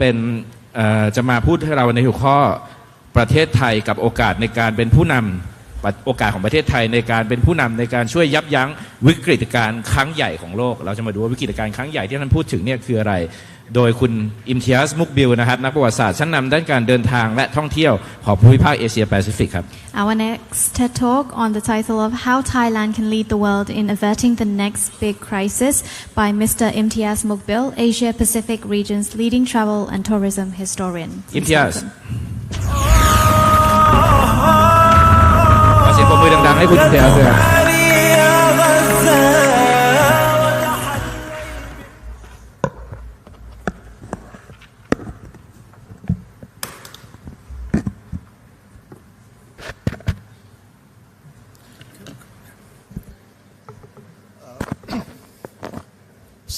เป็นจะมาพูดให้เราในหัวข้อประเทศไทยกับโอกาสในการเป็นผู้นำโอกาสของประเทศไทยในการเป็นผู้นำในการช่วยยับยั้งวิกฤตการณ์ครั้งใหญ่ของโลกเราจะมาดูว่าวิกฤตการณ์ครั้งใหญ่ที่ท่านพูดถึงเนี่ยคืออะไรโดยคุณอิมทิยาสมุกบิลนะครับนักประวัติศาสตร์ชั้นนำด้านการเดินทางและท่องเที่ยวของภูมิภาคเอเชียแปซิฟิกครับ Our next TED Talk on the title of How Thailand Can Lead the World in Averting the Next Big Crisis by Mr.Imtiaz mugbil Asia Pacific Region's leading travel and tourism historian. Imtiaz ขอเสียงปรบมือดังๆให้คุณอิมทิยาสด้วย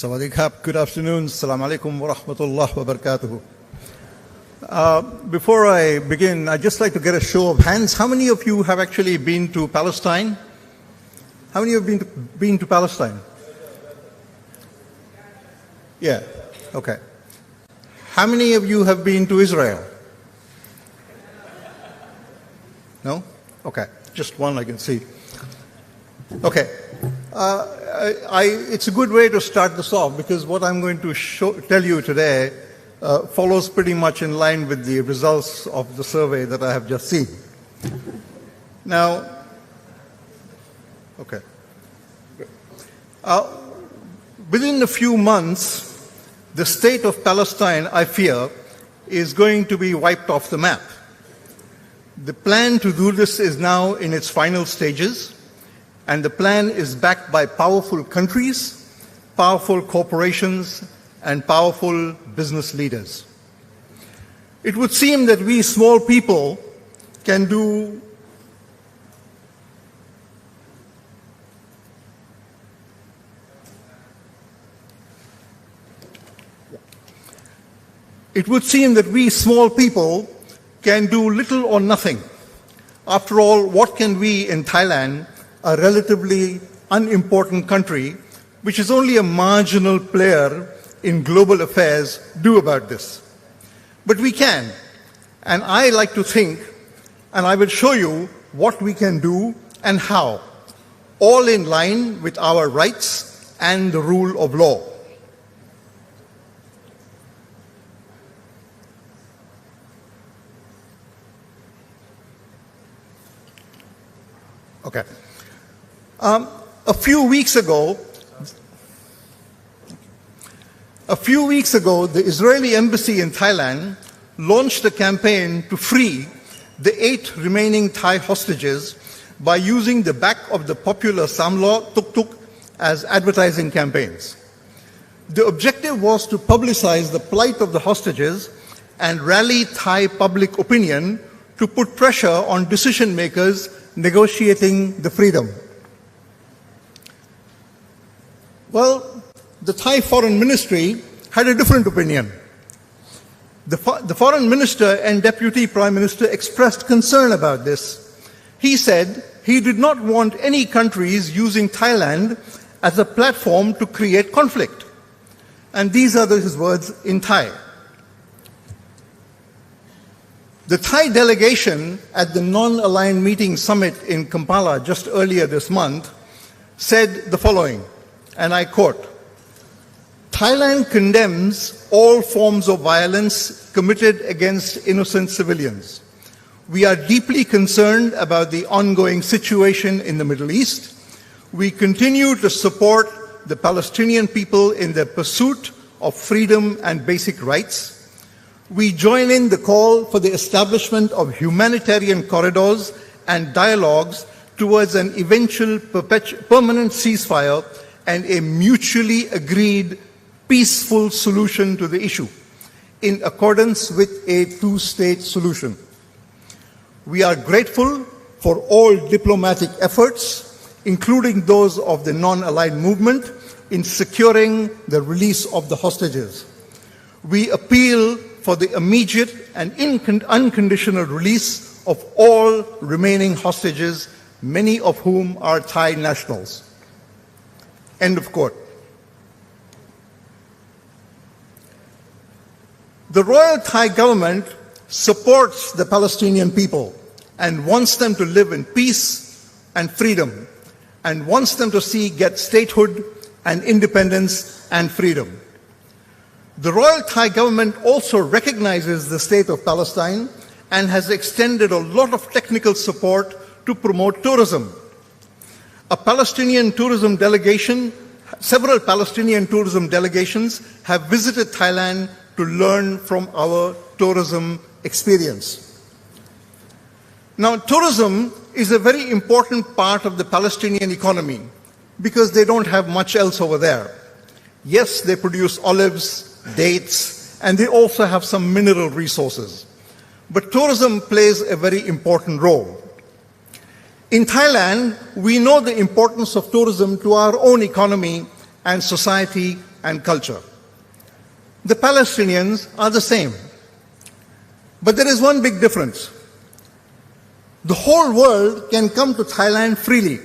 Sawadee krap. Good afternoon. Assalamu alaikum wa rahmatullah wa barakatuh. Before I begin, I'd just like to get a show of hands. How many of you have actually been to Palestine? How many of you have been to Palestine? Yeah, okay. How many of you have been to Israel? No? Okay, just one I can see. Okay. It's a good way to start this off because what I'm going to tell you today follows pretty much in line with the results of the survey that I have just seen. Now, okay. Within a few months, the state of Palestine, I fear, is going to be wiped off the map. The plan to do this is now in its final stages. And the plan is backed by powerful countries, powerful corporations, and powerful business leaders. It would seem that we small people can do little or nothing. After all, what can we in Thailand, a relatively unimportant country, which is only a marginal player in global affairs, do about this? But we can, and I like to think, and I will show you what we can do and how, all in line with our rights and the rule of law. Okay. A few weeks ago, the Israeli embassy in Thailand launched a campaign to free the 8 remaining Thai hostages by using the back of the popular Samlo tuk-tuk as advertising campaigns. The objective was to publicize the plight of the hostages and rally Thai public opinion to put pressure on decision makers negotiating the freedom. Well, the Thai Foreign Ministry had a different opinion. The Foreign Minister and Deputy Prime Minister expressed concern about this. He said he did not want any countries using Thailand as a platform to create conflict. And these are his words in Thai. The Thai delegation at the non-aligned meeting summit in Kampala just earlier this month said the following, and I quote, Thailand condemns all forms of violence committed against innocent civilians. We are deeply concerned about the ongoing situation in the Middle East. We continue to support the Palestinian people in their pursuit of freedom and basic rights. We join in the call for the establishment of humanitarian corridors and dialogues towards an eventual permanent ceasefire and a mutually agreed peaceful solution to the issue in accordance with a two-state solution. We are grateful for all diplomatic efforts, including those of the non-aligned movement, in securing the release of the hostages. We appeal for the immediate and unconditional release of all remaining hostages, many of whom are Thai nationals. End of quote. The Royal Thai government supports the Palestinian people and wants them to live in peace and freedom and wants them to get statehood and independence and freedom. The Royal Thai government also recognizes the state of Palestine and has extended a lot of technical support to promote tourism. A Palestinian tourism delegation, several Palestinian tourism delegations have visited Thailand to learn from our tourism experience. Now, tourism is a very important part of the Palestinian economy because they don't have much else over there. Yes, they produce olives, dates, and they also have some mineral resources. But tourism plays a very important role. In Thailand, we know the importance of tourism to our own economy and society and culture. The Palestinians are the same. But there is one big difference. The whole world can come to Thailand freely.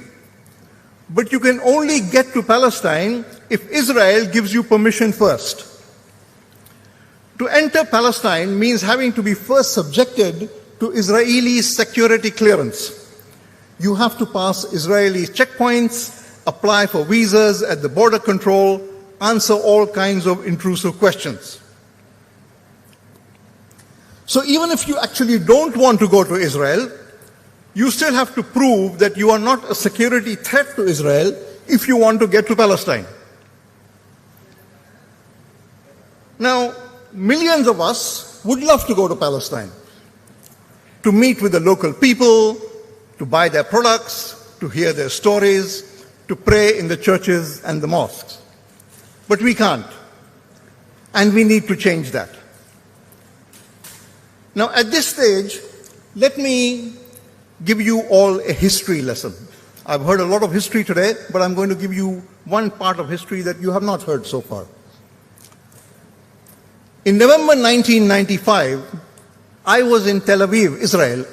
But you can only get to Palestine if Israel gives you permission first. To enter Palestine means having to be first subjected to Israeli security clearance. You have to pass Israeli checkpoints, apply for visas at the border control, answer all kinds of intrusive questions. So even if you actually don't want to go to Israel, you still have to prove that you are not a security threat to Israel if you want to get to Palestine. Now, millions of us would love to go to Palestine, to meet with the local people, to buy their products, to hear their stories, to pray in the churches and the mosques. But we can't. And we need to change that. Now, at this stage, let me give you all a history lesson. I've heard a lot of history today, but I'm going to give you one part of history that you have not heard so far. In November 1995, I was in Tel Aviv, Israel,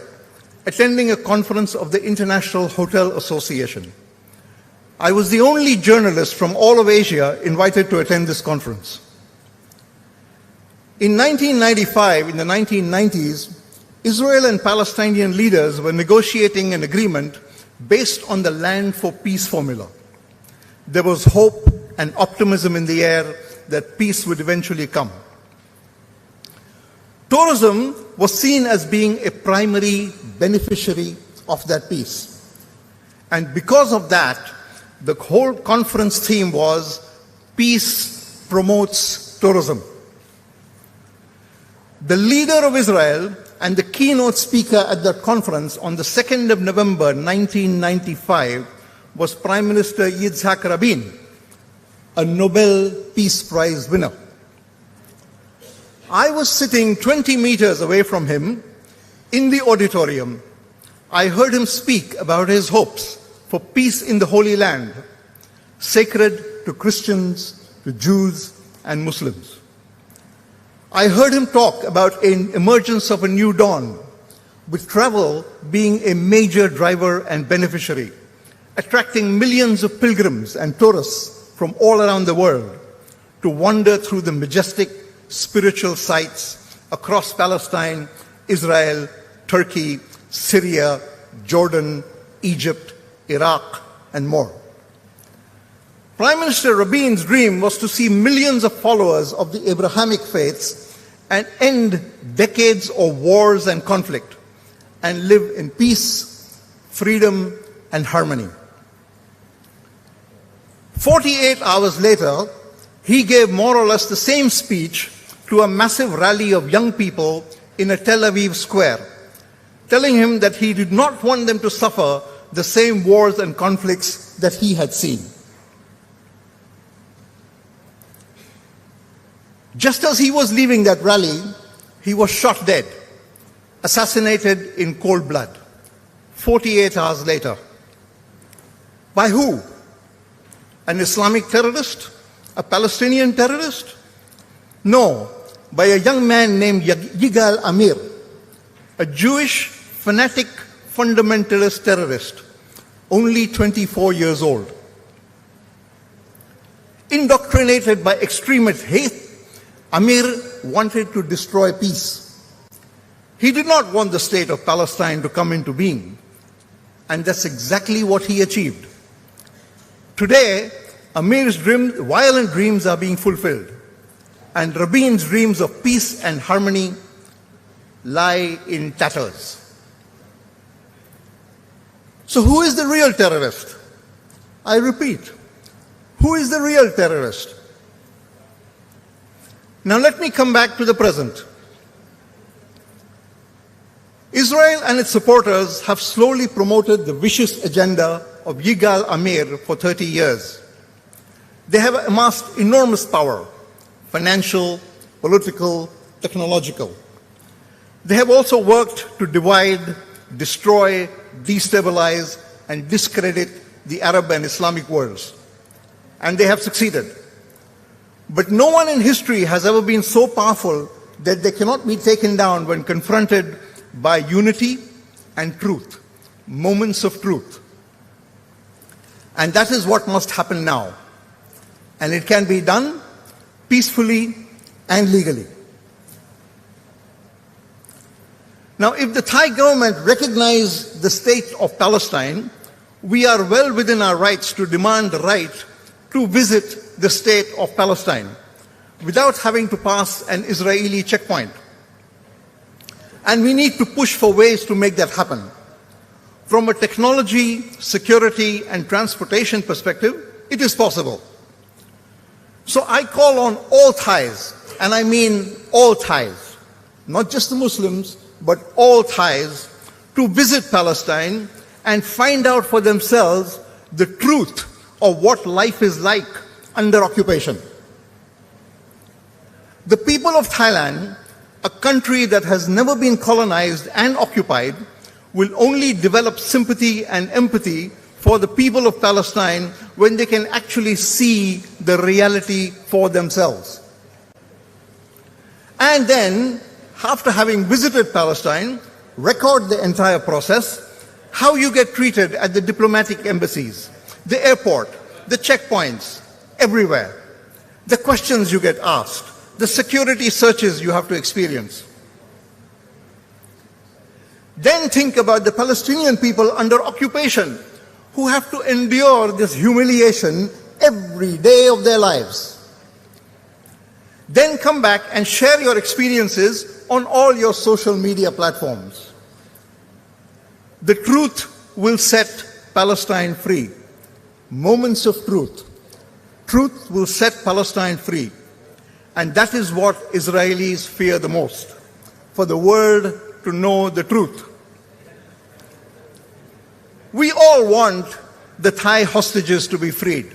attending a conference of the International Hotel Association. I was the only journalist from all of Asia invited to attend this conference. In 1995, in the 1990s, Israel and Palestinian leaders were negotiating an agreement based on the Land for Peace formula. There was hope and optimism in the air that peace would eventually come. Tourism was seen as being a primary beneficiary of that peace. And because of that, the whole conference theme was Peace Promotes Tourism. The leader of Israel and the keynote speaker at that conference on the 2nd of November 1995 was Prime Minister Yitzhak Rabin, a Nobel Peace Prize winner. I was sitting 20 meters away from him in the auditorium. I heard him speak about his hopes for peace in the Holy Land, sacred to Christians, to Jews, and Muslims. I heard him talk about an emergence of a new dawn, with travel being a major driver and beneficiary, attracting millions of pilgrims and tourists from all around the world to wander through the majestic spiritual sites across Palestine, Israel, Turkey, Syria, Jordan, Egypt, Iraq, and more. Prime Minister Rabin's dream was to see millions of followers of the Abrahamic faiths and end decades of wars and conflict and live in peace, freedom, and harmony. 48 hours later, he gave more or less the same speech to a massive rally of young people in a Tel Aviv square, telling him that he did not want them to suffer the same wars and conflicts that he had seen. Just as he was leaving that rally, he was shot dead, assassinated in cold blood, 48 hours later. By who? An Islamic terrorist? A Palestinian terrorist? No, by a young man named Yigal Amir, a Jewish fanatic fundamentalist terrorist, only 24 years old. Indoctrinated by extremist hate Amir wanted to destroy peace. He did not want the state of Palestine to come into being. And that's exactly what he achieved. Today, Amir's violent dreams are being fulfilled. And Rabin's dreams of peace and harmony lie in tatters. So who is the real terrorist? I repeat, who is the real terrorist? Now let me come back to the present. Israel and its supporters have slowly promoted the vicious agenda of Yigal Amir for 30 years. They have amassed enormous power, financial, political, technological. They have also worked to divide, destroy, destabilize, and discredit the Arab and Islamic worlds. And they have succeeded. But no one in history has ever been so powerful that they cannot be taken down when confronted by unity and truth, moments of truth. And that is what must happen now. And it can be done peacefully and legally. Now, if the Thai government recognizes the state of Palestine, we are well within our rights to demand the right to visit the state of Palestine without having to pass an Israeli checkpoint. And we need to push for ways to make that happen. From a technology, security, and transportation perspective, it is possible. So I call on all Thais, and I mean all Thais, not just the Muslims, but all Thais, to visit Palestine and find out for themselves the truth of what life is like under occupation. The people of Thailand, a country that has never been colonized and occupied, will only develop sympathy and empathy for the people of Palestine when they can actually see the reality for themselves. And then, after having visited Palestine, record the entire process, how you get treated at the diplomatic embassies, the airport, the checkpoints, everywhere, the questions you get asked, the security searches you have to experience. Then think about the Palestinian people under occupation who have to endure this humiliation every day of their lives. Then come back and share your experiences on all your social media platforms. The truth will set Palestine free. Moments of truth. Truth will set Palestine free. And that is what Israelis fear the most, for the world to know the truth. We all want the Thai hostages to be freed.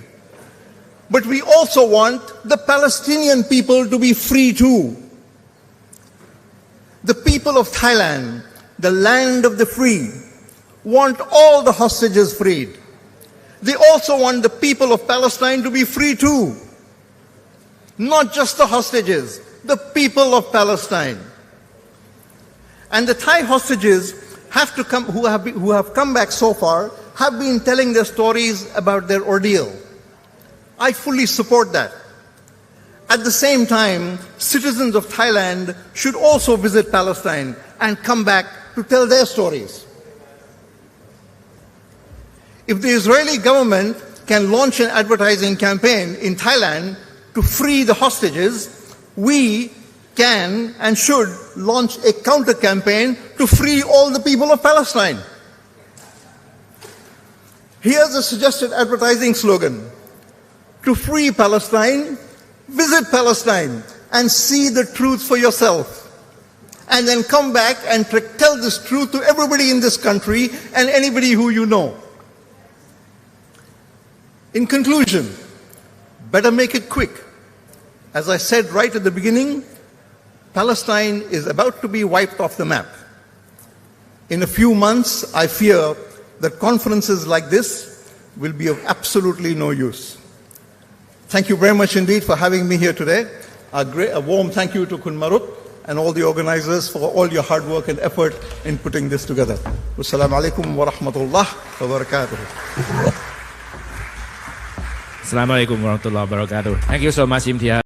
But we also want the Palestinian people to be free too. The people of Thailand, the land of the free, want all the hostages freed. They also want the people of Palestine to be free too. Not just the hostages, the people of Palestine. And the Thai hostages have to come, who have come back so far, have been telling their stories about their ordeal. I fully support that. At the same time, citizens of Thailand should also visit Palestine and come back to tell their stories. If the Israeli government can launch an advertising campaign in Thailand to free the hostages, we can and should launch a counter campaign to free all the people of Palestine. Here's a suggested advertising slogan: to free Palestine, visit Palestine and see the truth for yourself. And then come back and tell this truth to everybody in this country and anybody who you know. In conclusion, better make it quick. As I said right at the beginning, Palestine is about to be wiped off the map. In a few months, I fear that conferences like this will be of absolutely no use. Thank you very much indeed for having me here today. A warm thank you to Kun Marut and all the organizers for all your hard work and effort in putting this together. Wassalamu alaikum wa rahmatullah wa barakatuh. Assalamu alaikum wa rahmatullahi wa barakatuh. Thank you so much, Imtiaz.